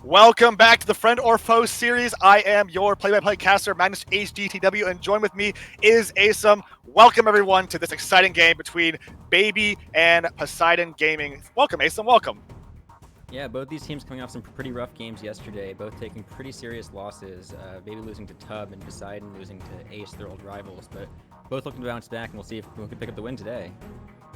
Welcome back to the Friend or Foe series. I am your play-by-play caster, Magnus HDTW, and join with me is Asum. Welcome, everyone, to this exciting game between Baby and Poseidon Gaming. Welcome, Asum. Welcome. Yeah, both these teams coming off some pretty rough games yesterday, both taking pretty serious losses. Baby losing to Tub and Poseidon losing to Ace, their old rivals, but both looking to bounce back, and we'll see if we can pick up the win today.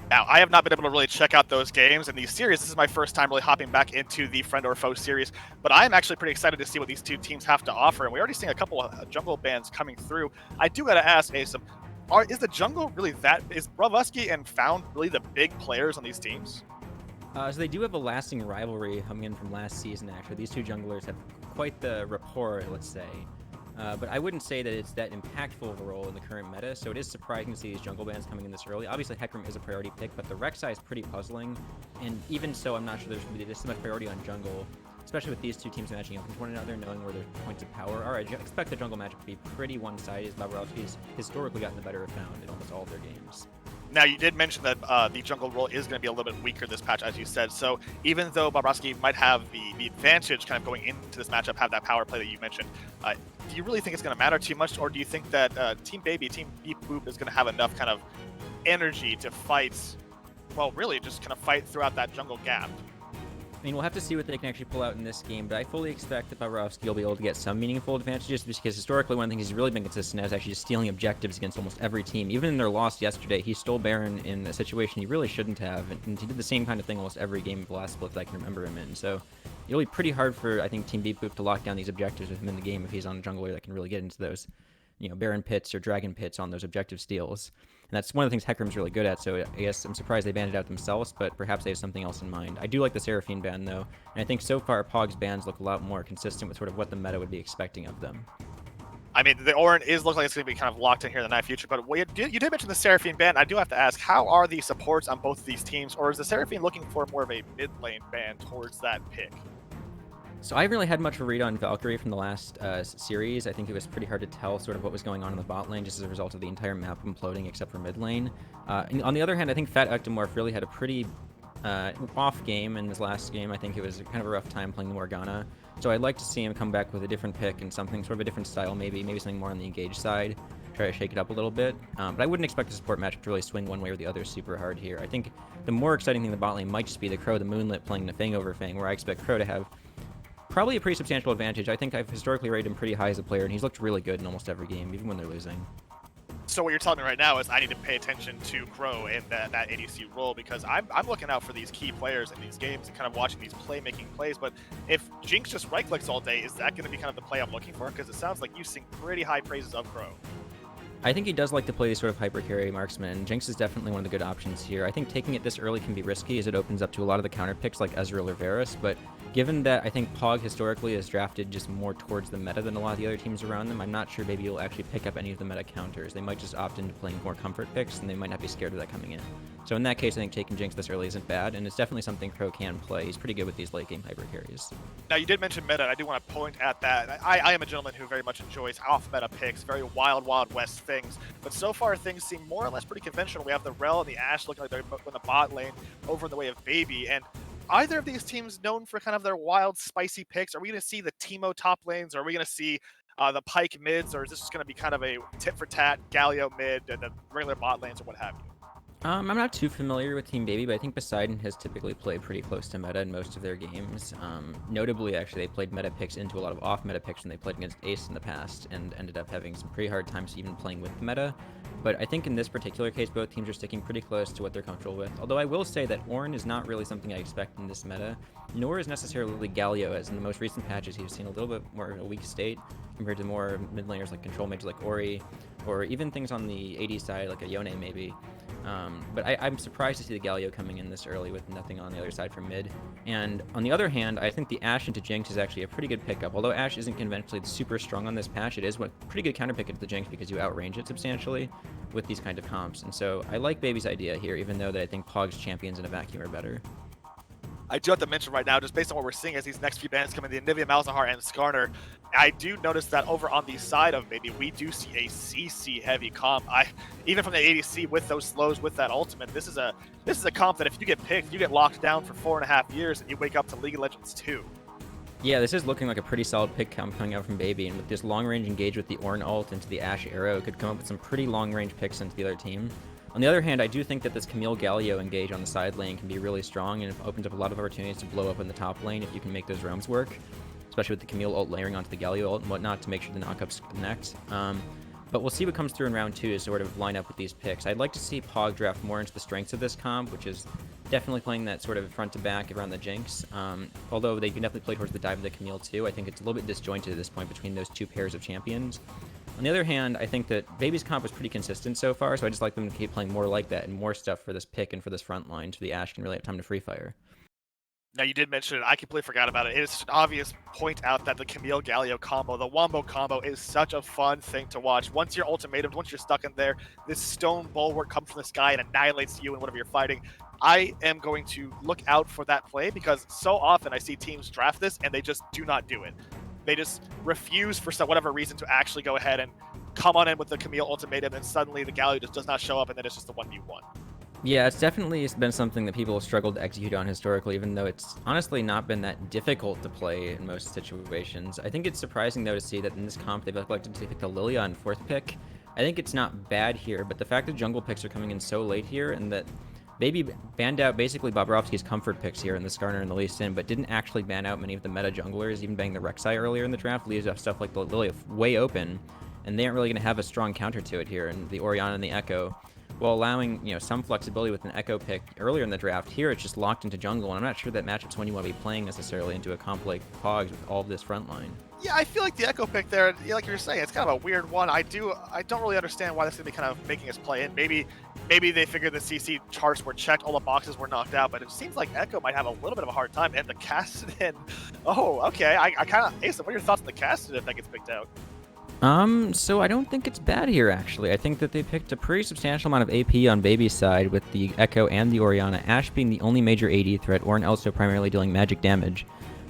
Now, I have not been able to really check out those games and these series. This is my first time really hopping back into the Friend or Foe series, but I am actually pretty excited to see what these two teams have to offer, and we're already seeing a couple of jungle bans coming through. I do got to ask, Asum, is the jungle really is Bravusky and Found really the big players on these teams? So they do have a lasting rivalry coming in from last season, actually. These two junglers have quite the rapport, let's say. But I wouldn't say that it's that impactful of a role in the current meta, so it is surprising to see these jungle bans coming in this early. Obviously, Hecarim is a priority pick, but the Rek'Sai is pretty puzzling, and even so, I'm not sure there's going to be this much priority on jungle, especially with these two teams matching up with one another, knowing where their points of power are. I expect the jungle matchup to be pretty one-sided, as Bobrovsky's historically gotten the better of Found in almost all of their games. Now, you did mention that the jungle role is going to be a little bit weaker this patch, as you said. So even though Bobrovsky might have the advantage kind of going into this matchup, have that power play that you mentioned, do you really think it's going to matter too much? Or do you think that Team Baby, Team Beep Boop is going to have enough kind of energy to fight, well, really just kind of fight throughout that jungle gap? I mean, we'll have to see what they can actually pull out in this game, but I fully expect that Bobrovsky will be able to get some meaningful advantages, because historically one thing he's really been consistent at is actually just stealing objectives against almost every team. Even in their loss yesterday, he stole Baron in a situation he really shouldn't have, and he did the same kind of thing almost every game of the last split that I can remember him in. So it'll be pretty hard for, I think, Team Beep Boop to lock down these objectives with him in the game if he's on a jungler that can really get into those, Baron pits or Dragon pits on those objective steals. And that's one of the things Hecarim's really good at, so I guess I'm surprised they banned it out themselves, but perhaps they have something else in mind. I do like the Seraphine ban, though, and I think so far POG's bans look a lot more consistent with sort of what the meta would be expecting of them. I mean, the Orin is looking like it's going to be kind of locked in here in the near future, but you did mention the Seraphine ban. I do have to ask, how are the supports on both of these teams, or is the Seraphine looking for more of a mid lane ban towards that pick? So I haven't really had much of a read on Valkyrie from the last series. I think it was pretty hard to tell sort of what was going on in the bot lane just as a result of the entire map imploding except for mid lane. And on the other hand, I think Fat Ectomorph really had a pretty off game in his last game. I think it was kind of a rough time playing the Morgana. So I'd like to see him come back with a different pick and something, sort of a different style, maybe something more on the engaged side. Try to shake it up a little bit. But I wouldn't expect the support matchup to really swing one way or the other super hard here. I think the more exciting thing in the bot lane might just be the Crow, the Moonlit playing the Fang over Fang, where I expect Crow to have probably a pretty substantial advantage. I think I've historically rated him pretty high as a player, and he's looked really good in almost every game, even when they're losing. So what you're telling me right now is I need to pay attention to Crow in that ADC role, because I'm looking out for these key players in these games and kind of watching these playmaking plays. But if Jinx just right clicks all day, is that going to be kind of the play I'm looking for? Because it sounds like you sing pretty high praises of Crow. I think he does like to play these sort of hyper carry marksman. Jinx is definitely one of the good options here. I think taking it this early can be risky as it opens up to a lot of the counter picks like Ezreal or Varus, but given that I think POG historically is drafted just more towards the meta than a lot of the other teams around them, I'm not sure maybe you'll actually pick up any of the meta counters. They might just opt into playing more comfort picks, and they might not be scared of that coming in. So in that case, I think taking Jinx this early isn't bad, and it's definitely something Crow can play. He's pretty good with these late game hyper carries. Now, you did mention meta, and I do want to point at that. I am a gentleman who very much enjoys off-meta picks, very wild west things, but so far things seem more or less pretty conventional. We have the Rel and the Ashe looking like they're in the bot lane over in the way of Baby, and either of these teams known for kind of their wild, spicy picks? Are we going to see the Teemo top lanes? Or are we going to see the Pyke mids? Or is this just going to be kind of a tit-for-tat Galio mid and the regular bot lanes or what have you? I'm not too familiar with Team Baby, but I think Poseidon has typically played pretty close to meta in most of their games. Notably, actually, they played meta picks into a lot of off-meta picks when they played against Ace in the past and ended up having some pretty hard times even playing with meta. But I think in this particular case, both teams are sticking pretty close to what they're comfortable with. Although I will say that Ornn is not really something I expect in this meta, nor is necessarily Galio, as in the most recent patches he's seen a little bit more in a weak state compared to more mid laners like control mages like Ori, or even things on the AD side like a Yone maybe. But I'm surprised to see the Galio coming in this early with nothing on the other side for mid. And on the other hand, I think the Ashe into Jinx is actually a pretty good pickup. Although Ashe isn't conventionally super strong on this patch, it is a pretty good counter pick into the Jinx because you outrange it substantially with these kind of comps. And so I like Baby's idea here, even though that I think POG's champions in a vacuum are better. I do have to mention right now, just based on what we're seeing as these next few bans come in, the Anivia Malzahar and Skarner, I do notice that over on the side of Baby, we do see a CC heavy comp. Even from the ADC with those slows, with that ultimate, this is a comp that if you get picked, you get locked down for 4.5 years and you wake up to League of Legends 2. Yeah, this is looking like a pretty solid pick coming out from Baby, and with this long-range engage with the Ornn ult into the Ashe arrow, it could come up with some pretty long-range picks into the other team. On the other hand, I do think that this Camille Galio engage on the side lane can be really strong, and it opens up a lot of opportunities to blow up in the top lane if you can make those roams work, especially with the Camille ult layering onto the Galio ult and whatnot to make sure the knockups connect. But we'll see what comes through in round 2 to sort of line up with these picks. I'd like to see POG draft more into the strengths of this comp, which is definitely playing that sort of front to back around the Jinx. Although they can definitely play towards the dive of the Camille too. I think it's a little bit disjointed at this point between those two pairs of champions. On the other hand, I think that Baby's comp was pretty consistent so far, so I just like them to keep playing more like that and more stuff for this pick and for this front line so the Ashe can really have time to free fire. Now, you did mention it. I completely forgot about it. It is an obvious point out that the Camille Galio combo, the Wombo combo, is such a fun thing to watch. Once you're ultimatum, once you're stuck in there, this stone bulwark comes from the sky and annihilates you in whatever you're fighting. I am going to look out for that play because so often I see teams draft this and they just do not do it. They just refuse for some whatever reason to actually go ahead and come on in with the Camille ultimatum, and suddenly the Galio just does not show up, and then it's just a 1v1. Yeah, it's definitely been something that people have struggled to execute on historically, even though it's honestly not been that difficult to play in most situations. I think it's surprising, though, to see that in this comp they've elected to pick the Lilia on 4th pick. I think it's not bad here, but the fact that jungle picks are coming in so late here and that Baby banned out basically Bobrovsky's comfort picks here in the Skarner and the Lee Sin, but didn't actually ban out many of the meta junglers, even banning the Rek'Sai earlier in the draft, leaves stuff like the Lilia way open, and they aren't really going to have a strong counter to it here, and the Orianna and the Echo, while allowing, some flexibility with an Echo pick earlier in the draft. Here it's just locked into jungle, and I'm not sure that matchup's one you want to be playing necessarily into a comp like POGs with all of this front line. Yeah, I feel like the Echo pick there, like you were saying, it's kind of a weird one. I don't really understand why this is going to be kind of making us play in. Maybe they figured the CC charts were checked, all the boxes were knocked out, but it seems like Echo might have a little bit of a hard time. And the Kassadin, oh, okay, I kind of, Asa, what are your thoughts on the Kassadin if that gets picked out? So I don't think it's bad here, actually. I think that they picked a pretty substantial amount of AP on Baby's side with the Echo and the Orianna, Ashe being the only major AD threat, Ornn also primarily dealing magic damage.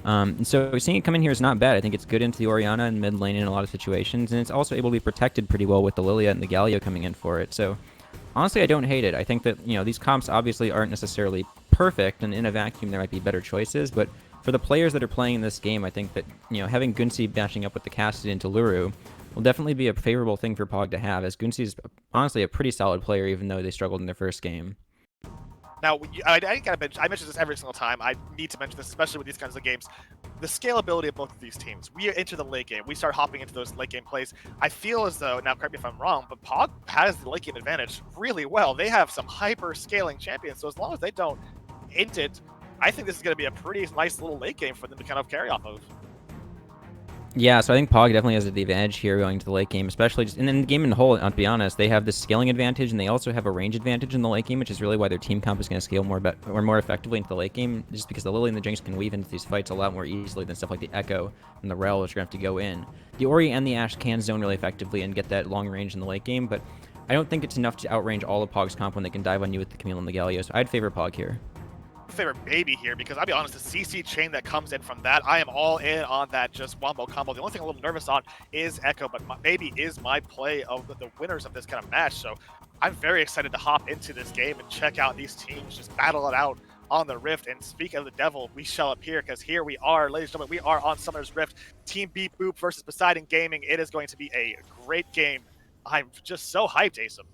And so seeing it come in here is not bad. I think it's good into the Orianna and mid lane in a lot of situations, and it's also able to be protected pretty well with the Lilia and the Galio coming in for it. So honestly, I don't hate it. I think that, these comps obviously aren't necessarily perfect, and in a vacuum there might be better choices, but for the players that are playing in this game, I think that, having Gunsey matching up with the Kassadin into Luru will definitely be a favorable thing for POG to have, as Gunsey is honestly a pretty solid player, even though they struggled in their first game. Now, I mention this every single time. I need to mention this, especially with these kinds of games. The scalability of both of these teams. We are into the late game. We start hopping into those late game plays. I feel as though, now correct me if I'm wrong, but POG has the late game advantage really well. They have some hyper scaling champions, so as long as they don't int it, I think this is going to be a pretty nice little late game for them to kind of carry off of. Yeah, so I think POG definitely has the advantage here going to the late game, especially just, and then the game in the whole, to be honest, they have this scaling advantage, and they also have a range advantage in the late game, which is really why their team comp is going to scale more effectively into the late game, just because the Lily and the Jinx can weave into these fights a lot more easily than stuff like the Echo and the Rel, which are going to have to go in. The Ori and the Ashe can zone really effectively and get that long range in the late game, but I don't think it's enough to outrange all of POG's comp when they can dive on you with the Camille and the Galio, so I'd favor POG here. Favorite Baby here, because I'll be honest, the CC chain that comes in from that, I am all in on that just Wombo combo. The only thing I'm a little nervous on is Echo, but Baby is my play of the winners of this kind of match, so I'm very excited to hop into this game and check out these teams just battle it out on the Rift. And speak of the devil, we shall appear, because here we are, ladies and gentlemen, we are on Summoner's Rift. Team Beep Boop versus Poseidon Gaming. It is going to be a great game. I'm just so hyped, Asim.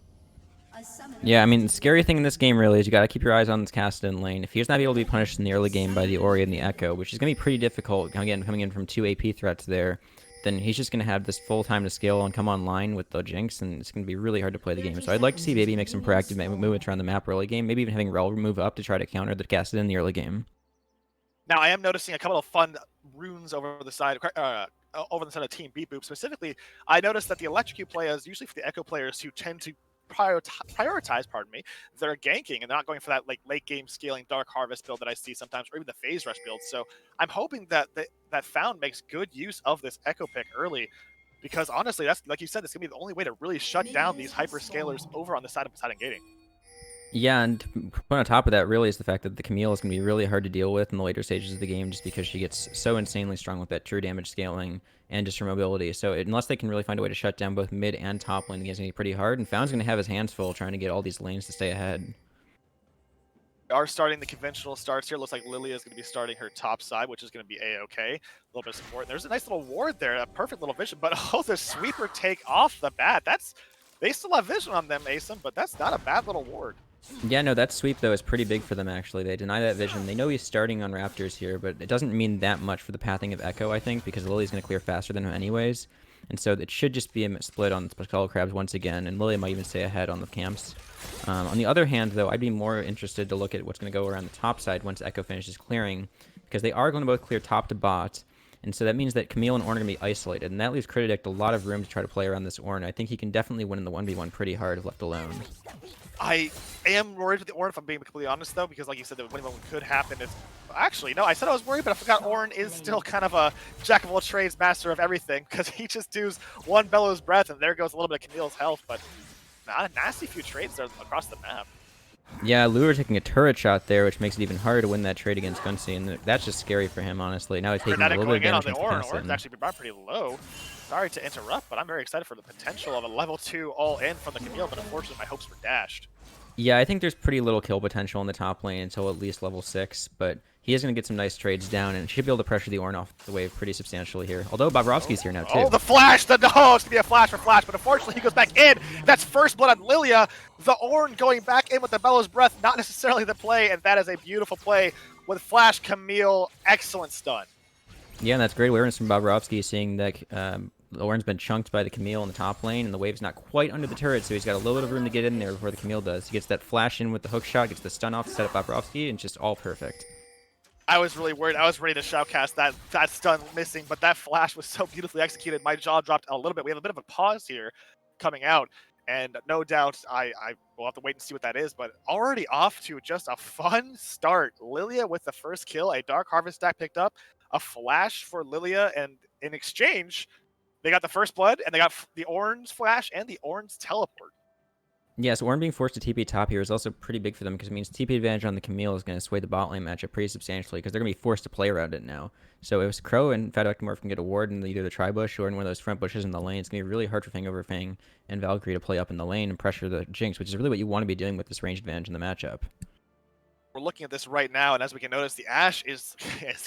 Yeah, I mean, the scary thing in this game really is you got to keep your eyes on this Kassadin lane. If he's not able to be punished in the early game by the Ori and the Echo, which is going to be pretty difficult, again, coming in from 2 AP threats there, then he's just going to have this full time to scale and come online with the Jinx, and it's going to be really hard to play the game. So I'd like to see Baby make some proactive movements around the map early game, maybe even having Rel move up to try to counter the Kassadin in the early game. Now, I am noticing a couple of fun runes over the side of Team Beep Boop. Specifically, I noticed that the Electrocute players, usually for the Echo players who tend to prioritize, their ganking and they're not going for that like late game scaling Dark Harvest build that I see sometimes, or even the Phase Rush build. So I'm hoping that that Found makes good use of this Echo pick early, because honestly, that's, like you said, it's gonna be the only way to really shut down these hyperscalers over on the side of Poseidon Gating. Yeah, and to put on top of that really is the fact that the Camille is going to be really hard to deal with in the later stages of the game, just because she gets so insanely strong with that true damage scaling and just her mobility. So unless they can really find a way to shut down both mid and top lane, the game's going to be pretty hard, and Found's going to have his hands full trying to get all these lanes to stay ahead. Are starting the conventional starts here. Looks like Lilia is going to be starting her top side, which is going to be a-okay. A little bit of support. There's a nice little ward there, a perfect little vision. But oh, the sweeper take off the bat. They still have vision on them, Asim, but that's not a bad little ward. Yeah, no, that sweep, though, is pretty big for them, actually. They deny that vision. They know he's starting on Raptors here, but it doesn't mean that much for the pathing of Echo, I think, because Lily's going to clear faster than him anyways. And so it should just be a split on the Skull Crabs once again, and Lilia might even stay ahead on the camps. On the other hand, though, I'd be more interested to look at what's going to go around the top side once Echo finishes clearing, because they are going to both clear top to bot, and so that means that Camille and Ornn are going to be isolated, and that leaves Critidict a lot of room to try to play around this Ornn. I think he can definitely win in the 1v1 pretty hard if left alone. I am worried with the Ornn, if I'm being completely honest, though, because like you said, the winning moment could happen. Actually, no, I said I was worried, but I forgot Ornn is still kind of a jack of all trades, master of everything, because he just does one Bellows Breath, and there goes a little bit of Camille's health, but not a nasty few trades there across the map. Yeah, Lure taking a turret shot there, which makes it even harder to win that trade against Gunsey, and that's just scary for him, honestly. Now he's taking a little bit of damage against Ornn. Cassin. Ornn's actually been pretty low. Sorry to interrupt, but I'm very excited for the potential of a level 2 all-in from the Camille, but unfortunately my hopes were dashed. Yeah, I think there's pretty little kill potential in the top lane until at least level 6, but he is going to get some nice trades down and should be able to pressure the Ornn off the wave pretty substantially here. Although Bobrovsky's here now, too. Oh, the flash! No, it's going to be a flash for Flash, but unfortunately he goes back in. That's first blood on Lilia. The Ornn going back in with the Bellows Breath, not necessarily the play, and that is a beautiful play with Flash, Camille, excellent stun. Yeah, and that's great awareness from Bobrovsky, seeing that the Ornn's been chunked by the Camille in the top lane, and the wave's not quite under the turret, so he's got a little bit of room to get in there before the Camille does. He gets that flash in with the hook shot, gets the stun off to set up Bobrovsky, and just all perfect. I was really worried. I was ready to shoutcast that stun missing, but that flash was so beautifully executed. My jaw dropped a little bit. We have a bit of a pause here coming out, and no doubt I will have to wait and see what that is, but already off to just a fun start. Lilia with the first kill, a Dark Harvest stack picked up, a flash for Lilia, and in exchange, they got the first blood, and they got the Ornn's flash and the Ornn's teleport. Yeah, so Ornn being forced to TP top here is also pretty big for them because it means TP advantage on the Camille is going to sway the bot lane matchup pretty substantially because they're going to be forced to play around it now. So if Crow and Fat Ectomorph can get a ward in either the tri-bush or in one of those front bushes in the lane, it's going to be really hard for Fang over Fang and Valkyrie to play up in the lane and pressure the Jinx, which is really what you want to be doing with this range advantage in the matchup. We're looking at this right now, and as we can notice, the Ashe is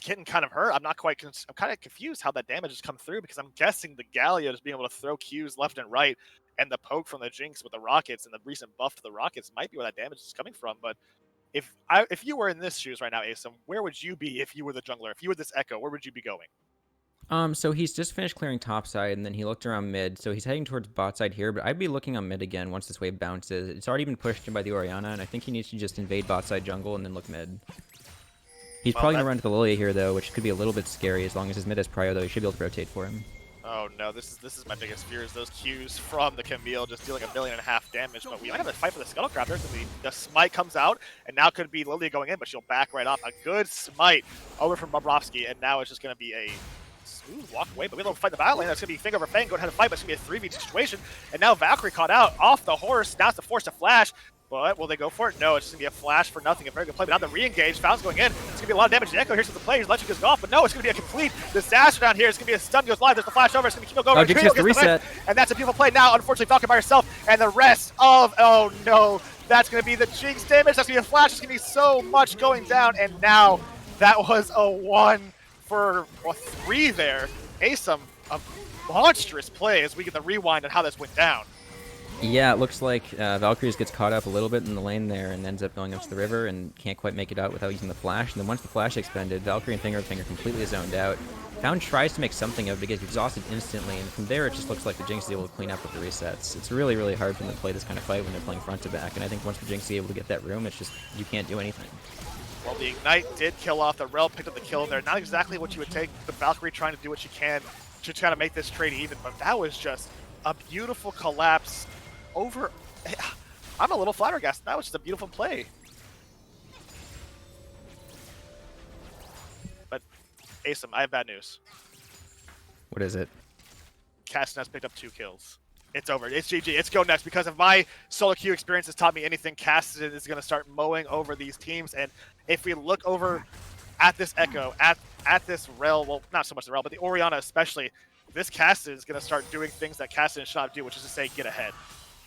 getting kind of hurt. I'm kind of confused how that damage has come through because I'm guessing the Galio is being able to throw Qs left and right, and the poke from the Jinx with the Rockets and the recent buff to the Rockets might be where that damage is coming from. But if you were in this shoes right now, Asim, where would you be if you were the jungler? If you were this Echo, where would you be going? So he's just finished clearing top side, and then he looked around mid, so he's heading towards bot side here, but I'd be looking on mid again once this wave bounces. It's already been pushed in by the Orianna, and I think he needs to just invade bot side jungle and then look mid. He's probably going to run to the Lilia here, though, which could be a little bit scary as long as his mid has prio, though. He should be able to rotate for him. Oh no, this is my biggest fear is those Qs from the Camille just dealing 1.5 million damage, but we might have to fight for the Scuttlecraft. There's gonna be the smite comes out, and now could be Lilia going in, but she'll back right off. A good smite over from Bobrovsky, and now it's just gonna be a smooth walk away, but we don't fight the battle lane. That's going to be Fang over Fang going ahead to fight, but it's going to be a 3v2 situation. And now Valkyrie caught out off the horse. Now it's the force to flash. But will they go for it? No, it's just going to be a flash for nothing. A very good play, but now the re-engage. Foun's going in. It's going to be a lot of damage to Echo. Here's the play. His Electric goes off, but no, it's going to be a complete disaster down here. It's going to be a stun goes live. There's the flash over. It's going to be Kimo go over. Jinx gets the reset. And that's a beautiful play now. Unfortunately, Valkyrie by herself. And the rest of, oh no, that's going to be the Jinx damage. That's going to be a flash. It's going to be so much going down. And now that was a 1 for 3 there. Asim, a monstrous play as we get the rewind on how this went down. Yeah, it looks like Valkyries gets caught up a little bit in the lane there and ends up going up to the river and can't quite make it out without using the flash. And then once the flash expended, Valkyrie and Finger are completely zoned out. Found tries to make something of it, but gets exhausted instantly, and from there it just looks like the Jinx is able to clean up with the resets. It's really, really hard for them to play this kind of fight when they're playing front to back, and I think once the Jinx is able to get that room, it's just, you can't do anything. Well, the Ignite did kill off. The Rel picked up the kill there. Not exactly what you would take, the Valkyrie trying to do what she can to try to make this trade even, but that was just a beautiful collapse over. I'm a little flabbergasted. That was just a beautiful play. But, Asim, I have bad news. What is it? Cassin has picked up 2 kills. It's over. It's GG. It's go next. Because if my solo queue experience has taught me anything, Cassin is going to start mowing over these teams. And if we look over at this Echo, at this Rel, well, not so much the Rel, but the Orianna especially, this Cassin is going to start doing things that Cassin should not do, which is to say, get ahead.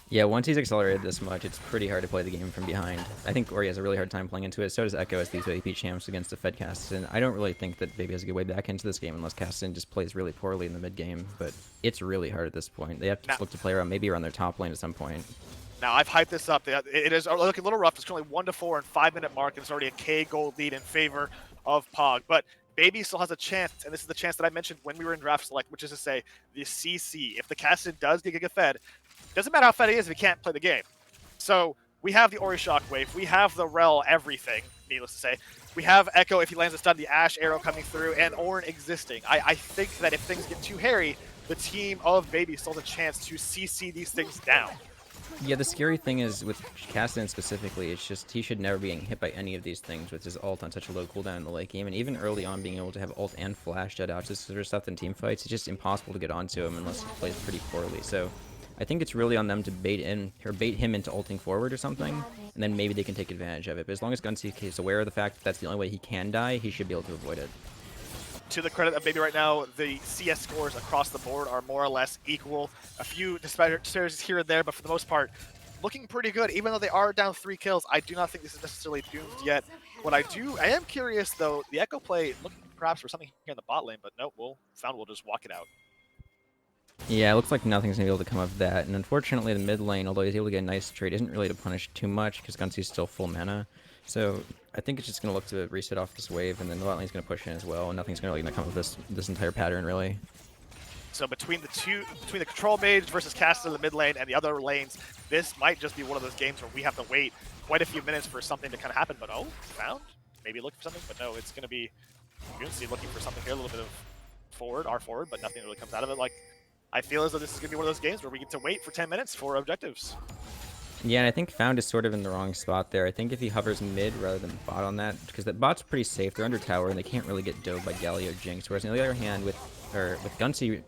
Yeah, once he's accelerated this much, it's pretty hard to play the game from behind. I think Ori has a really hard time playing into it. So does Echo as these AP champs against the Fed Caston. I don't really think that Baby has a good way back into this game unless Caston just plays really poorly in the mid game. But it's really hard at this point. They have to look to play around, maybe around their top lane at some point. Now, I've hyped this up. It is looking a little rough. It's currently 1-4 and 5-minute mark, and it's already a K gold lead in favor of POG. But Baby still has a chance, and this is the chance that I mentioned when we were in draft select, which is to say the CC. If the Caston does get Giga Fed, doesn't matter how fed he is if he can't play the game. So we have the Ori Shockwave, we have the Rel everything, needless to say. We have Echo if he lands a stun, the Ashe arrow coming through, and Ornn existing. I think that if things get too hairy, the team of Baby still has a chance to CC these things down. Yeah, the scary thing is with Caston specifically, it's just he should never be getting hit by any of these things with his ult on such a low cooldown in the late game, and even early on being able to have ult and flash jet out this sort of stuff in team fights, it's just impossible to get onto him unless he plays pretty poorly. So I think it's really on them to bait him into ulting forward or something, and then maybe they can take advantage of it. But as long as Gunsy is aware of the fact that that's the only way he can die, he should be able to avoid it. To the credit of Baby right now, the CS scores across the board are more or less equal. A few disparities here and there, but for the most part, looking pretty good. Even though they are down 3 kills, I do not think this is necessarily doomed yet. I am curious though, the Echo play looking perhaps for something here in the bot lane, but nope, we'll just walk it out. Yeah, it looks like nothing's going to be able to come of that. And unfortunately, the mid lane, although he's able to get a nice trade, isn't really to punish too much because Gunsy's still full mana. So I think it's just going to look to reset off this wave, and then the bot lane's going to push in as well, and nothing's really going to come of this entire pattern, really. So between the control mage versus Castle in the mid lane and the other lanes, this might just be one of those games where we have to wait quite a few minutes for something to kind of happen. But oh, found? Maybe looking for something, but no, it's going to be Gunsy looking for something here, a little bit of forward, but nothing really comes out of it. Like, I feel as though this is going to be one of those games where we get to wait for 10 minutes for objectives. Yeah, and I think Found is sort of in the wrong spot there. I think if he hovers mid rather than bot on that, because that bot's pretty safe. They're under tower, and they can't really get dove by Galio or Jinx. Whereas on the other hand, with Gunsy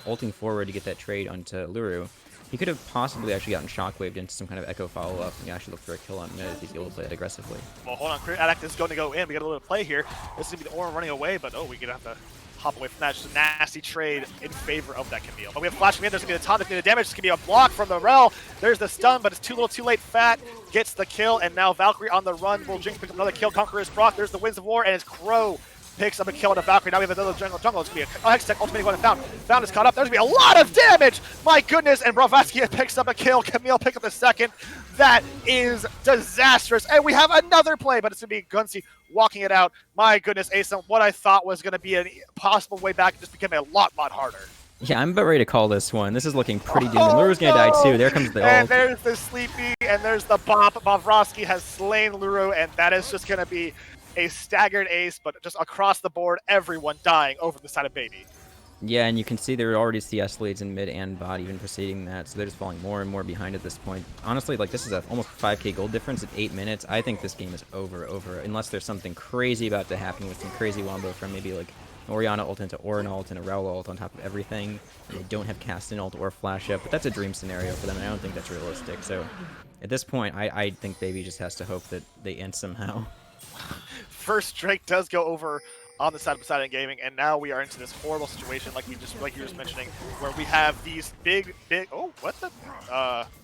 ulting forward to get that trade onto Luru, he could have possibly actually gotten shockwaved into some kind of Echo follow-up and actually look for a kill on mid if he's able to play it aggressively. Well, hold on. Crit Addict is going to go in. We got a little play here. This is going to be the Ornn running away, but oh, we're going to have to hop away from that. Just a nasty trade in favor of that Camille. But we have Flash from in. There's going to be a ton of damage. There's going to be a block from the Rel. There's the stun, but it's too little too late. Fat gets the kill, and now Valkyrie on the run. Will Jinx pick up another kill. Conqueror's Brock. There's the Winds of War, and it's Crow picks up a kill on the Valkyrie. Now we have another jungle. It's going to be a Hextech ultimately going to Found. Found is caught up. There's going to be a lot of damage. My goodness. And Brovsky picks up a kill. Camille pick up the second. That is disastrous. And we have another play, but it's going to be Gunsy walking it out. My goodness, Asa, what I thought was going to be a possible way back just became a lot harder. Yeah, I'm about ready to call this one. This is looking pretty doomed. Luru's going to die too. There comes the ult. And there's the Sleepy, and there's the Bop. Bobrovsky has slain Luru, and that is just going to be a staggered ace, but just across the board, everyone dying over the side of Baby. Yeah, and you can see there are already CS leads in mid and bot even preceding that, so they're just falling more and more behind at this point. Honestly, like, this is a almost 5k gold difference at 8 minutes. I think this game is over, unless there's something crazy about to happen with some crazy wombo from maybe, like, Orianna ult into Ornn ult and a Rel ult on top of everything. They don't have Caston ult or flash up, but that's a dream scenario for them, and I don't think that's realistic. So, at this point, I think Baby just has to hope that they end somehow. First Drake does go over on the side of Poseidon Gaming, and now we are into this horrible situation like you were just mentioning, where we have these big oh, what the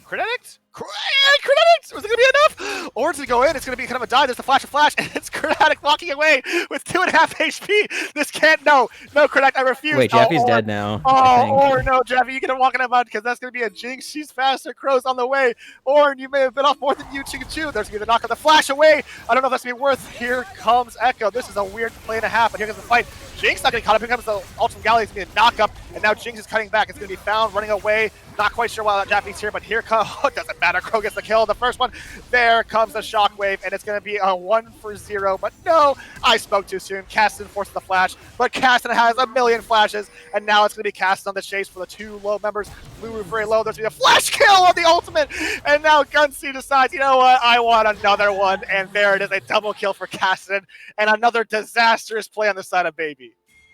Crit Addict? Crit Addict! Was it gonna be enough? Ornn's gonna go in, it's gonna be kind of a die, there's the flash, and it's Crit Addict walking away with 2.5 HP. This can't, no Crit Addict, I refuse. Wait, Jeffy's dead now. Ornn, no, Jeffy, you get him walking him out because that's gonna be a Jinx. She's faster, Crow's on the way. Ornn, you may have been off more than you Choo. There's gonna be the knock on the flash away. I don't know if that's gonna be worth. Here comes Echo. This is a weird play and a half, but here comes the fight. Jinx not getting caught up. Here comes the ult from Galli. It's gonna be a knock up, and now Jinx is cutting back. It's gonna be Found running away. Not quite sure why that Jaffy's here, but here comes. Oh, it doesn't matter. Crow gets the kill. The first one. There comes the shockwave, and it's gonna be a 1-for-0. But no, I spoke too soon. Caston forced the flash, but Caston has a million flashes, and now it's gonna be Caston on the chase for the 2 low members. Luru very low. There's gonna be a flash kill on the ultimate, and now Gunsy decides, you know what? I want another one, and there it is, a double kill for Caston, and another disastrous play on the side of Baby.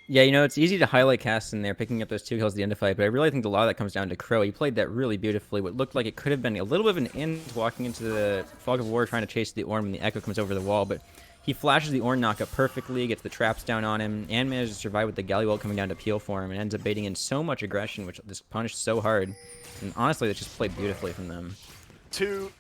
Yeah, you know, it's easy to highlight Caston there, picking up those 2 kills at the end of the fight, but I really think a lot of that comes down to Crow. He played that really beautifully. What looked like it could have been a little bit of an end walking into the Fog of War, trying to chase the Ornn when the Echo comes over the wall, but He flashes the Ornn knockup perfectly, gets the traps down on him, and manages to survive with the Galley Welt coming down to peel for him, and ends up baiting in so much aggression, which just punished so hard. And honestly, that's just played beautifully from them. To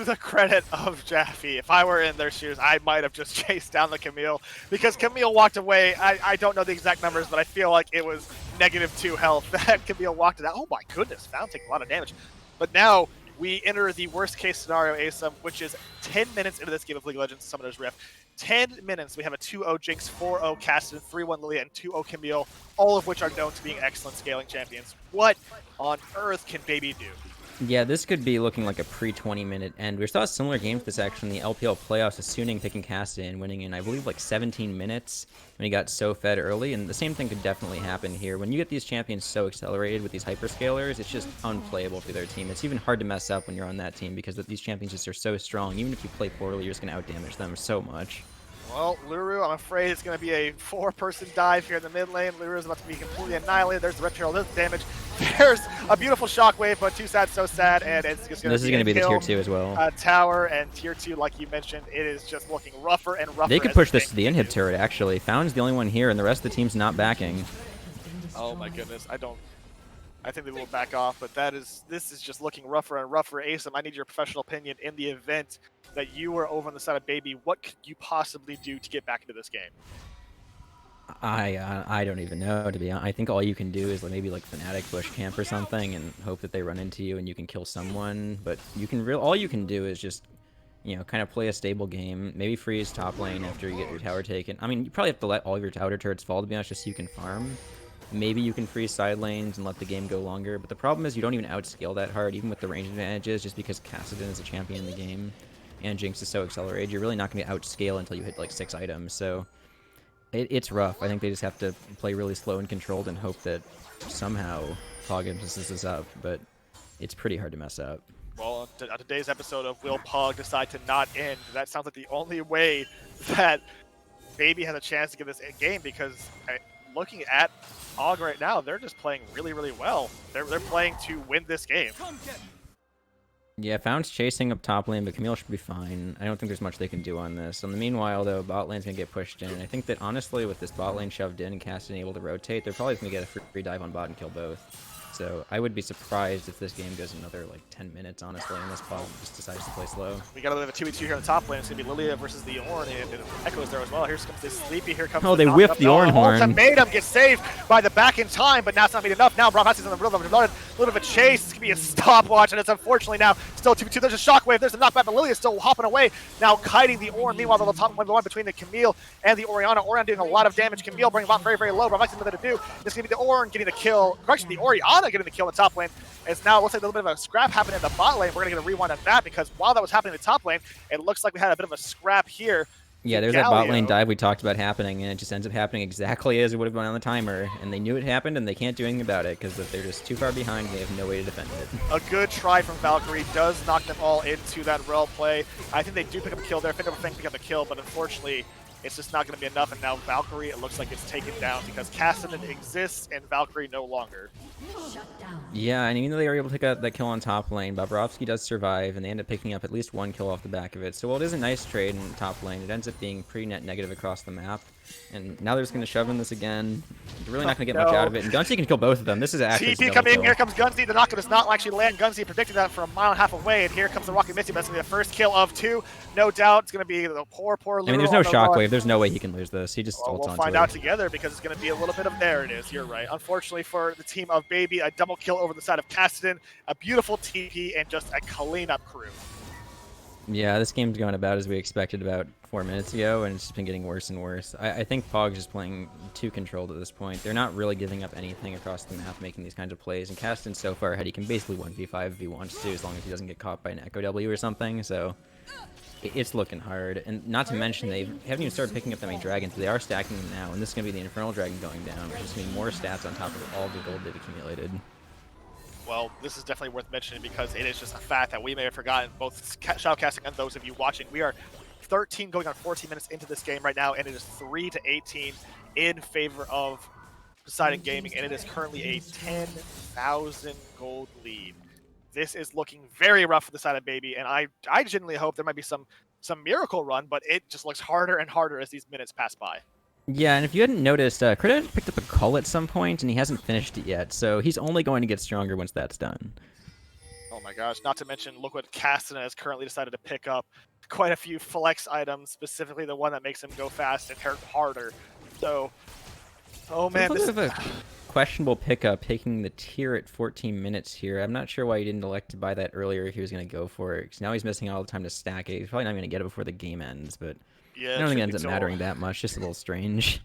the credit of Jaffe, if I were in their shoes, I might have just chased down the Camille, because Camille walked away. I don't know the exact numbers, but I feel like it was -2 health that Camille walked it out. Oh my goodness, Found taking a lot of damage. But now we enter the worst case scenario, ASUM, which is 10 minutes into this game of League of Legends Summoner's Rift. 10 minutes, we have a 2-0 Jinx, 4-0 Caston, 3-1 Lilia, and 2-0 Camille, all of which are known to being excellent scaling champions. What on earth can Baby do? Yeah, this could be looking like a pre-20 minute end. We saw a similar game to this actually in the LPL playoffs, with Suning picking Caston and winning in, I believe, like 17 minutes when he got so fed early, and the same thing could definitely happen here. When you get these champions so accelerated with these hyperscalers, it's just unplayable for their team. It's even hard to mess up when you're on that team, because these champions just are so strong. Even if you play poorly, you're just going to outdamage them so much. Well, Luru, I'm afraid it's going to be a 4-person dive here in the mid lane. Luru is about to be completely annihilated. There's the Red Peril, there's the damage. There's a beautiful shockwave, but too sad, so sad, and it's just going to be This is going to be the tier 2 as well. Tower, and tier 2, like you mentioned, it is just looking rougher and rougher. They could push this to the inhib turret, actually. Found's the only one here, and the rest of the team's not backing. Oh my goodness, I think they will back off, but this is just looking rougher and rougher. ASUM, I need your professional opinion in the event that you were over on the side of Baby. What could you possibly do to get back into this game? I don't even know, to be honest. I think all you can do is maybe like Fnatic bush camp or something and hope that they run into you and you can kill someone. But you can all you can do is just, you know, kind of play a stable game. Maybe freeze top lane after you get your tower taken. I mean, you probably have to let all of your tower turrets fall, to be honest, just so you can farm. Maybe you can freeze side lanes and let the game go longer, but the problem is you don't even outscale that hard, even with the range advantages, just because Kassadin is a champion in the game, and Jinx is so accelerated. You're really not going to outscale until you hit like 6 items, so it's rough. I think they just have to play really slow and controlled and hope that somehow POG messes this up, but it's pretty hard to mess up. Well, on today's episode of Will POG Decide to Not End, that sounds like the only way that Baby has a chance to get this game, because looking at POG right now, they're just playing really, really well. They're playing to win this game. Yeah, Found's chasing up top lane, but Camille should be fine. I don't think there's much they can do on this. In the meanwhile, though, bot lane's going to get pushed in. I think that, honestly, with this bot lane shoved in and Caston able to rotate, they're probably going to get a free dive on bot and kill both. So I would be surprised if this game goes another, like, 10 minutes, honestly, unless POG just decides to play slow. We got a bit of a 2v2 here on the top lane. It's going to be Lilia versus the Ornn, and Echo's there as well. Here comes this Sleepy. Here comes they whiffed the Ornn horn. Ultimatum gets saved by the back in time, but now it's not made enough. Now Brahmas is in the middle of a little bit of a chase. It's going to be a stopwatch, and it's unfortunately now still 2v2. There's a shockwave. There's a knockback, but Lilia's still hopping away. Now kiting the Ornn. Meanwhile, the top one between the Camille and the Orianna. Orianna doing a lot of damage. Camille bringing bot very, very low. Brahmas has nothing to do. It's going to be the Ornn getting the kill. Actually, the Orianna getting the kill in the top lane. As now it looks like a little bit of a scrap happening in the bot lane. We're going to get a rewind of that, because while that was happening in the top lane, it looks like we had a bit of a scrap here. Yeah, there's that bot lane dive we talked about happening, and it just ends up happening exactly as it would have been on the timer. And they knew it happened, and they can't do anything about it, because they're just too far behind, and they have no way to defend it. A good try from Valkyrie does knock them all into that rel play. I think they do pick up a kill there. Finna pick up a kill, but unfortunately, it's just not going to be enough. And now Valkyrie, it looks like it's taken down, because Kassadin exists and Valkyrie no longer. Yeah, and even though they were able to pick up that kill on top lane, Bobrovsky does survive, and they end up picking up at least 1 kill off the back of it. So while it is a nice trade in top lane, it ends up being pretty net negative across the map. And now they're just going to shove in this again. They're really not going to get much out of it. And Gunsy can kill both of them. This is actually TP coming in. Here comes Gunsy. The knockout does not actually land. Gunsy predicted that for a mile and a half away. And here comes the Rocket Misty. That's going to be the first kill of 2. No doubt it's going to be the poor Lulu. I mean, there's no shockwave. There's no way he can lose this. He just ults onto it. We'll find out together, because it's going to be a little bit of there it is. You're right. Unfortunately for the team of Baby, a double kill over the side of Kassadin, a beautiful TP, and just a clean-up crew. Yeah, this game's going about as we expected about 4 minutes ago, and it's just been getting worse and worse. I think POG's just playing too controlled at this point. They're not really giving up anything across the map, making these kinds of plays, and Kassadin's so far ahead, he can basically 1v5 if he wants to, as long as he doesn't get caught by an Echo W or something, so it's looking hard. And not to mention, they haven't even started picking up that many dragons, but they are stacking them now, and this is going to be the Infernal Dragon going down, which is going to be more stats on top of all the gold they've accumulated. Well, this is definitely worth mentioning, because it is just a fact that we may have forgotten, both shoutcasting and those of you watching. We are 13 going on 14 minutes into this game right now, and it is 3-18 in favor of Poseidon Gaming, and it is currently a 10,000 gold lead. This is looking very rough for the side of Baby, and I genuinely hope there might be some some miracle run, but it just looks harder and harder as these minutes pass by. Yeah, and if you hadn't noticed, Krita picked up a cull at some point, and he hasn't finished it yet, so he's only going to get stronger once that's done. Oh my gosh, not to mention, look what Castanen has currently decided to pick up. Quite a few flex items, specifically the one that makes him go fast and hurt harder. So, oh man, a this bit of a questionable pickup, taking the tier at 14 minutes here. I'm not sure why he didn't elect to buy that earlier if he was going to go for it, because now he's missing all the time to stack it. He's probably not going to get it before the game ends, but yeah, I don't think it ends up mattering that much. Just a little strange.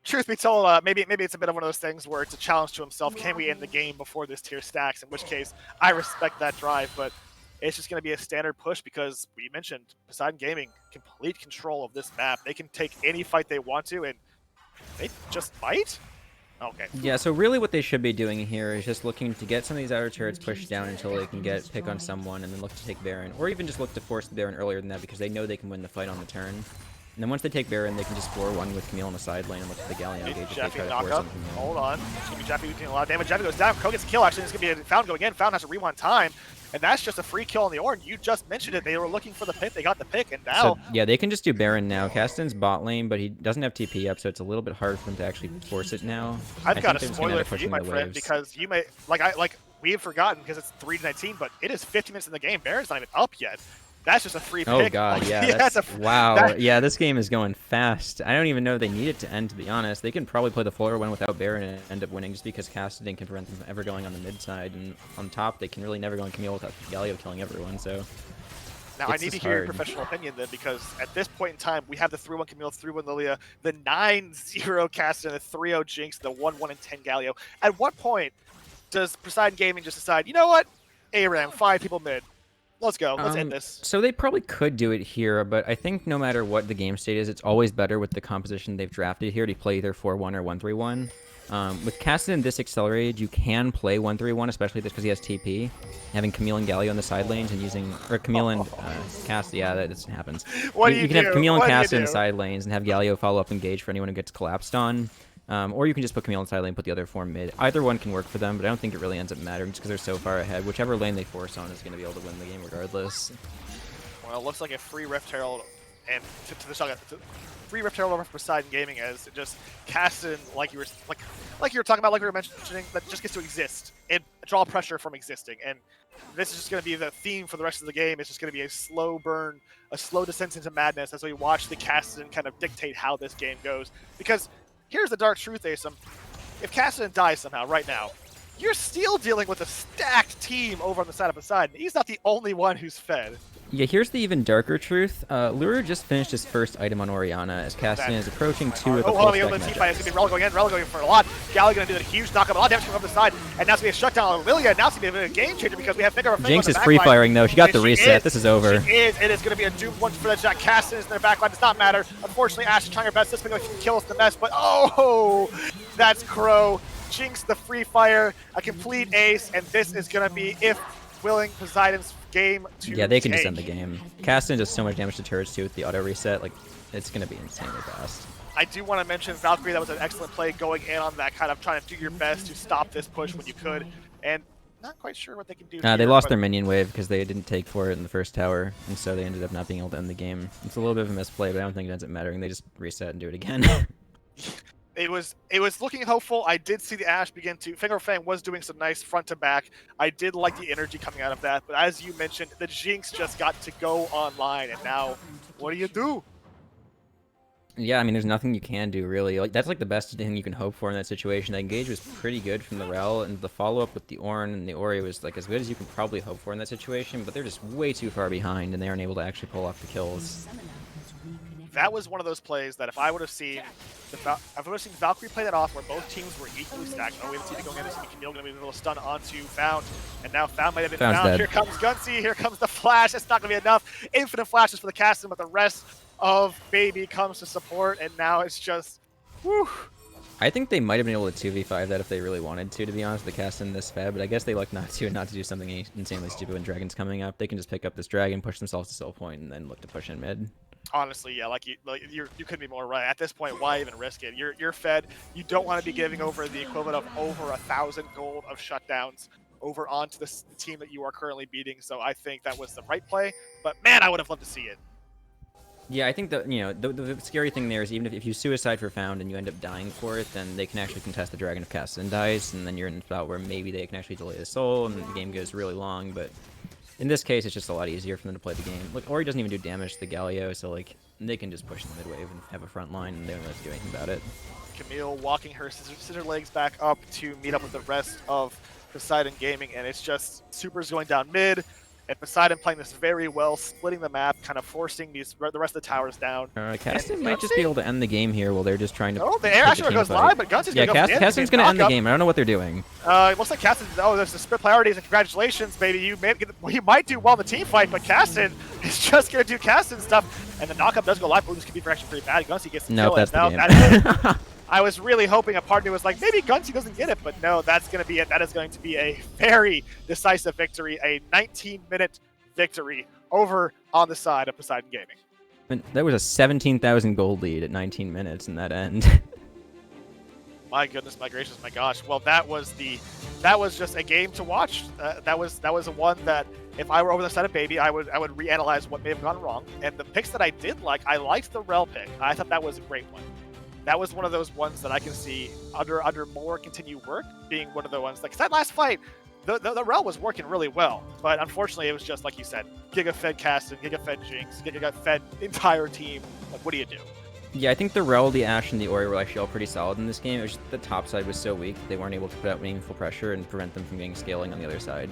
Truth be told, maybe it's a bit of one of those things where it's a challenge to himself. Can we end the game before this tier stacks? In which case, I respect that drive, but it's just going to be a standard push because we mentioned Poseidon Gaming, complete control of this map. They can take any fight they want to, and they just might? Okay. Yeah, so really what they should be doing here is just looking to get some of these outer turrets pushed down until they can get pick on someone and then look to take Baron, or even just look to force the Baron earlier than that because they know they can win the fight on the turn. And then once they take Baron, they can just 4-1 with Camille on the side lane and look at the Galleon engage if they try to force on Camille. Hold on. It's going to be Jeffy doing a lot of damage. Jeffy goes down. Crow gets a kill, actually. It's going to be a Found going in. Found has to rewind time. And that's just a free kill on the Ornn. You just mentioned it. They were looking for the pick. They got the pick, and now... So, yeah, they can just do Baron now. Castan's bot lane, but he doesn't have TP up, so it's a little bit hard for them to actually force it now. I've got a spoiler for you, my friend, because you may... we have forgotten because it's 3-19, but it is 50 minutes in the game. Baron's not even up yet. That's just a free pick. Oh god, yeah, wow. Yeah, this game is going fast. I don't even know they need it to end, to be honest. They can probably play the floor one without Baron and end up winning just because Cassidy can prevent them from ever going on the mid side, and on top they can really never go on Camille without Galio killing everyone, so... Now, I need to hear your professional opinion then, because at this point in time, we have the 3-1 Camille, 3-1 Lilia, the 9-0 Cassidy, the 3-0 Jinx, the 1-1 and 10 Galio. At what point does Poseidon Gaming just decide, you know what? ARAM, 5 people mid. Let's go. Let's end this. So they probably could do it here, but I think no matter what the game state is, it's always better with the composition they've drafted here to play either 4-1 or 1-3-1. With Cassidy this accelerated, you can play 1-3-1, especially because he has TP. Having Camille and Galio on the side lanes and using... Or Camille and Cassidy, yeah, that happens. You can have Camille and Cassidy in the side lanes and have Galio follow up engage for anyone who gets collapsed on. Or you can just put Camille in side lane and put the other 4 mid. Either one can work for them, but I don't think it really ends up mattering just because they're so far ahead. Whichever lane they force on is going to be able to win the game regardless. Well, it looks like a free Rift Herald, and to the shotgun, free Rift Herald over for Poseidon Gaming as just Cassidy, like you were talking about, like we were mentioning, that just gets to exist and draw pressure from existing. And this is just going to be the theme for the rest of the game. It's just going to be a slow burn, a slow descent into madness as we watch the Cassidy kind of dictate how this game goes. Because here's the dark truth, Asum. If Cassidy dies somehow right now, you're still dealing with a stacked team over on the side of Poseidon. He's not the only one who's fed. Yeah, here's the even darker truth. Lura just finished his first item on Orianna as Cassidy is approaching 2 of the full stack matchups. It's going to be Rel going in, Rel going for a lot. Galli going to do a huge knock-up, a lot of damage from the side, and now it's going to be a shutdown on Lilia. Now it's going to be a game changer because we have Finger Jinx is free-firing though. She got the reset. This is over. It is going to be a doomed one for the Jack. Cassidy is in their backline. Does not matter. Unfortunately, Ash is trying her best. This thing can kill us the best, but oh, that's Crow. Jinx the free fire, a complete ace, and this is going to be, if willing, Poseidon's game to Yeah, they can just end the game. Cassidy does so much damage to turrets too with the auto reset. Like, it's going to be insanely fast. I do want to mention Valkyrie. That was an excellent play going in on that, kind of trying to do your best to stop this push when you could, and not quite sure what they can do. They lost their minion wave because they didn't take for it in the first tower, and so they ended up not being able to end the game. It's a little bit of a misplay, but I don't think it ends up mattering. They just reset and do it again. It was looking hopeful. I did see the Ashe begin to... Finger of Fang was doing some nice front to back. I did like the energy coming out of that, but as you mentioned, the Jinx just got to go online, and now, what do you do? Yeah, I mean, there's nothing you can do, really. Like, that's like the best thing you can hope for in that situation. The engage was pretty good from the Rel, and the follow-up with the Ornn and the Ori was like as good as you can probably hope for in that situation, but they're just way too far behind, and they aren't able to actually pull off the kills. That was one of those plays that if I would have seen Valkyrie play that off where both teams were equally stacked, we have TP going in, Camille going to be able to stun onto Found, and now Found might have been found. Dead. Here comes Gunsy, here comes the flash. It's not going to be enough. Infinite flashes for the Cassidy, but the rest of Baby comes to support, and now it's just, whew. I think they might have been able to 2v5 that if they really wanted to be honest, the cast in this fab, but I guess they luck not to, and not to do something insanely stupid when Dragon's coming up. They can just pick up this Dragon, push themselves to sell point, and then look to push in mid. Honestly, yeah, you couldn't be more right. At this point, why even risk it? You're fed. You don't want to be giving over the equivalent of over 1,000 gold of shutdowns over onto the team that you are currently beating. So I think that was the right play. But man, I would have loved to see it. Yeah, I think that, the scary thing there is even if you suicide for Found and you end up dying for it, then they can actually contest the Dragon of Cast and Dice, and then you're in a spot where maybe they can actually delay the soul, and the game goes really long, but in this case, it's just a lot easier for them to play the game. Look, Ori doesn't even do damage to the Galio, so, like, they can just push the mid wave and have a front line, and they don't really have to do anything about it. Camille walking her scissor legs back up to meet up with the rest of Poseidon Gaming, and it's just Supers going down mid, and Poseidon playing this very well, splitting the map, kind of forcing the rest of the towers down. Caston might just be able to end the game here while they're just trying to. Oh, the air actually goes live, but Gunsey's yeah, going to go. Caston's going to end the game. I don't know what they're doing. It looks like Caston. Oh, there's the split priorities, and congratulations, baby. You might do well in the team fight, but Caston is just going to do Caston stuff, and the knockup does go live. Oh, this could be for actually pretty bad. Gunsey gets the kill. That's the game. That is, I was really hoping a partner was like, maybe Gunsey doesn't get it, but no, that's going to be it. That is going to be a very decisive victory, a 19-minute victory over on the side of Poseidon Gaming. And that was a 17,000 gold lead at 19 minutes in that end. My goodness, my gracious, my gosh. Well, that was just a game to watch. That was a one that if I were over the side of Baby, I would reanalyze what may have gone wrong. And the picks that I did like, I liked the Rel pick. I thought that was a great one. That was one of those ones that I can see under more continued work being one of the ones, like, 'cause that last fight, the Rel was working really well, but unfortunately it was just like you said, Giga Fed Caston, Giga Fed Jinx, Giga Fed entire team. Like, what do you do? Yeah, I think the Rel, the Ashe, and the Ori were actually all pretty solid in this game. It was just the top side was so weak they weren't able to put out meaningful pressure and prevent them from getting scaling on the other side.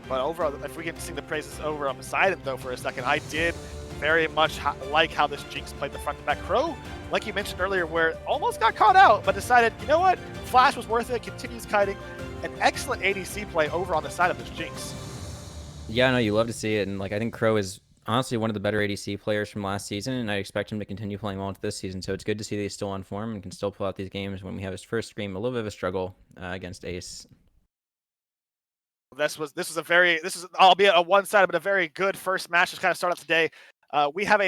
But overall, if we can sing the praises over on Poseidon though for a second, I did very much like how this Jinx played the front to back. Crow, like you mentioned earlier, where almost got caught out, but decided, you know what, Flash was worth it, continues kiting. An excellent ADC play over on the side of this Jinx. Yeah, no, you love to see it, and like I think Crow is honestly one of the better ADC players from last season, and I expect him to continue playing well into this season, so it's good to see that he's still on form and can still pull out these games when we have his first scream, a little bit of a struggle against Ace. This was albeit a one-sided but a very good first match to kind of start off the day. We have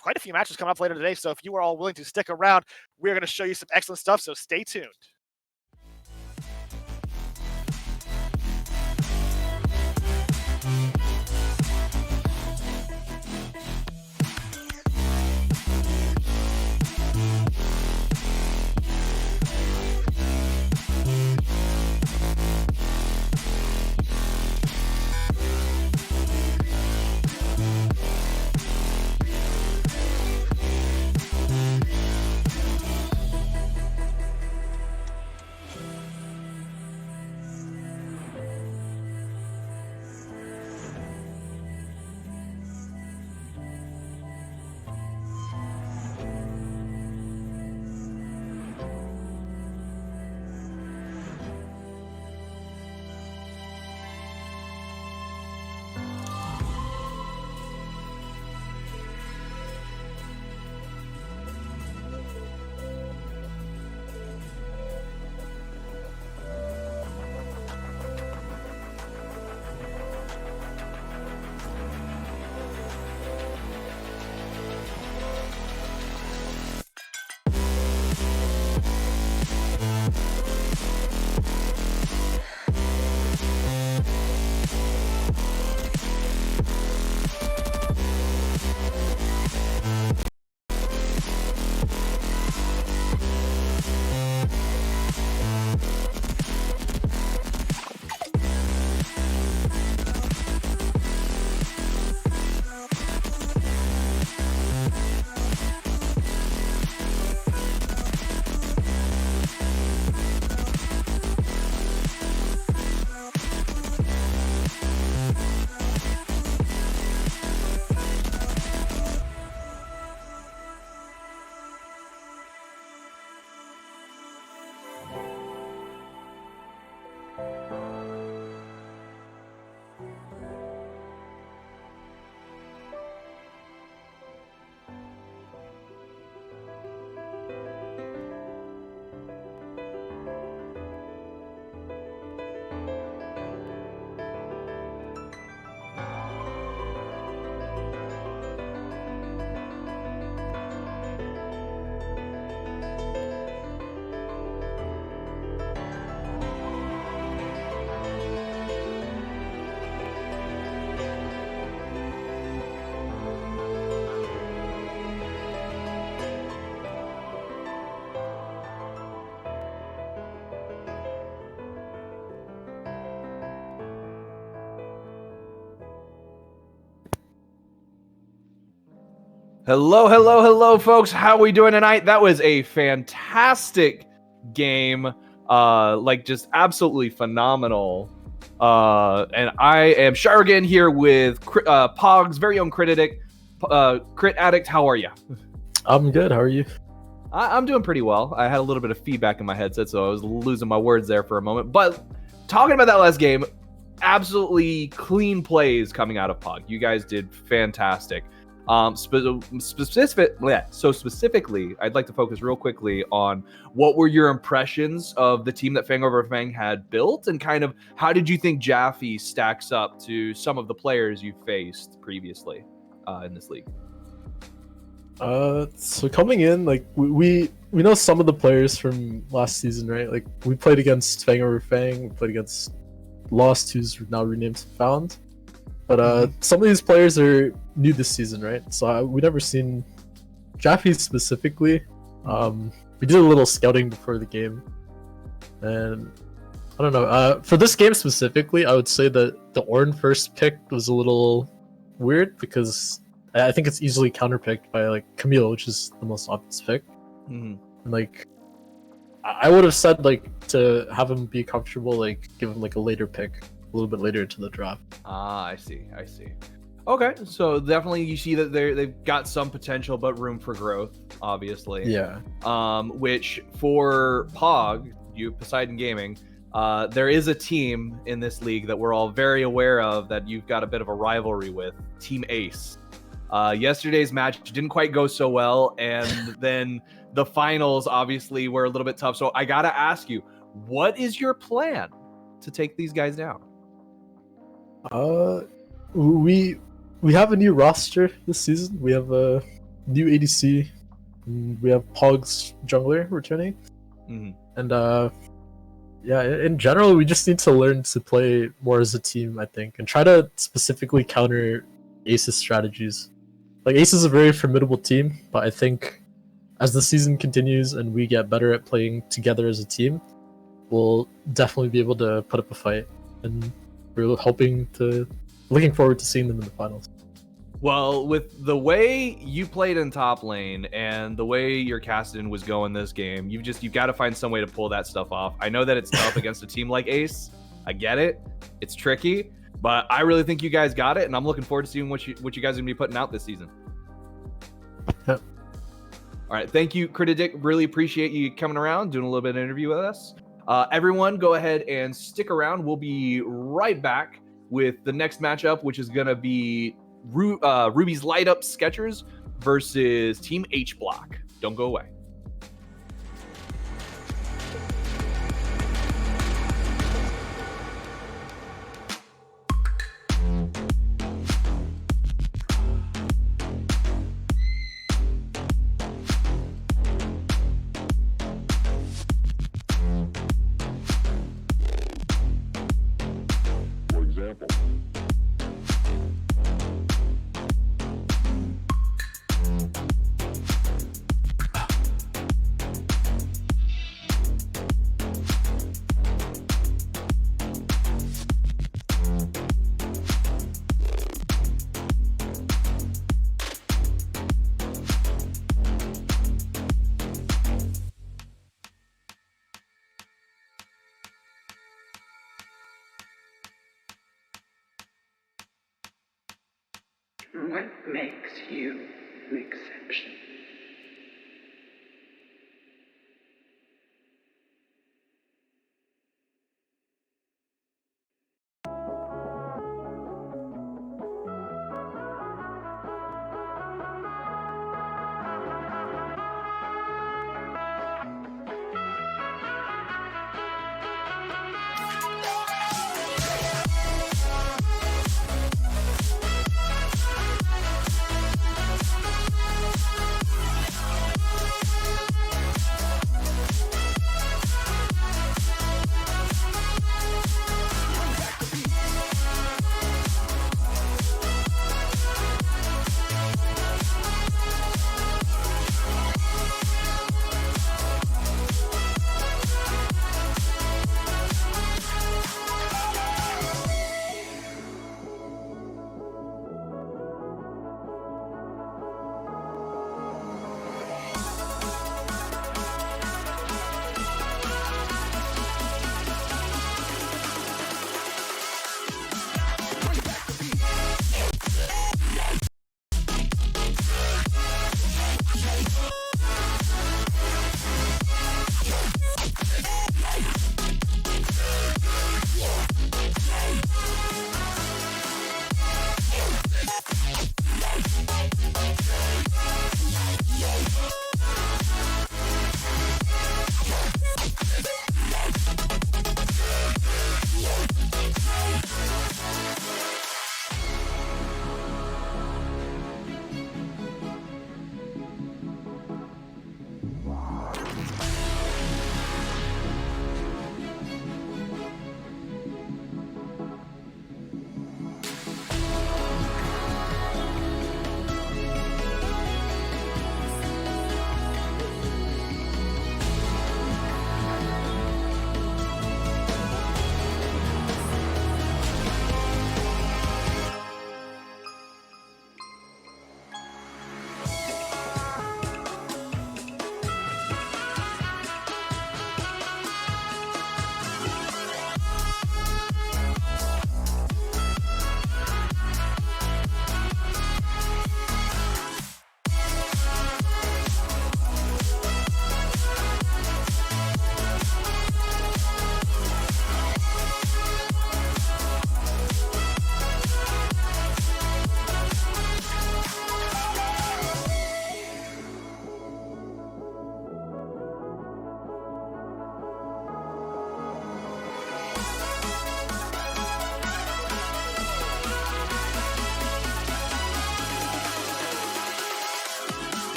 quite a few matches coming up later today, so if you are all willing to stick around, we're going to show you some excellent stuff, so stay tuned. Hello, hello, hello, folks. How are we doing tonight? That was a fantastic game. Just absolutely phenomenal. And I am Shargan here with POG's very own Crit Addict. How are you? I'm good. How are you? I'm doing pretty well. I had a little bit of feedback in my headset, so I was losing my words there for a moment. But talking about that last game, absolutely clean plays coming out of POG. You guys did fantastic. Specifically, I'd like to focus real quickly on what were your impressions of the team that Fang Over Fang had built, and kind of how did you think Jaffe stacks up to some of the players you faced previously in this league? So coming in, like we know some of the players from last season, right? Like we played against Fang Over Fang, we played against Lost, who's now renamed Found. But some of these players are new this season, right? So we never seen Jaffe specifically. We did a little scouting before the game, and I don't know. For this game specifically, I would say that the Ornn first pick was a little weird because I think it's easily counterpicked by like Camille, which is the most obvious pick. And like, I would have said like to have him be comfortable, like give him like a later pick, a little bit later into the draft. I see. Okay, so definitely you see that they've got some potential, but room for growth, obviously. Yeah. Which for POG, Poseidon Gaming, there is a team in this league that we're all very aware of that you've got a bit of a rivalry with, Team Ace. Yesterday's match didn't quite go so well, and then the finals obviously were a little bit tough. So I gotta ask you, what is your plan to take these guys down? We have a new roster this season. We have a new ADC. And we have POG's jungler returning. And in general, we just need to learn to play more as a team, I think, and try to specifically counter Ace's strategies. Like Ace is a very formidable team, but I think as the season continues and we get better at playing together as a team, we'll definitely be able to put up a fight. And we're looking forward to seeing them in the finals. Well, with the way you played in top lane and the way your Kassadin was going this game, you've got to find some way to pull that stuff off. I know that it's tough against a team like Ace. I get it. It's tricky, but I really think you guys got it, and I'm looking forward to seeing what you guys are going to be putting out this season. Yep. All right. Thank you, Critidic. Really appreciate you coming around, doing a little bit of interview with us. Everyone, go ahead and stick around. We'll be right back with the next matchup, which is going to be Ruby's Light Up Sketchers versus Team H Block. Don't go away. For example, What makes you an exception?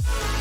Bye.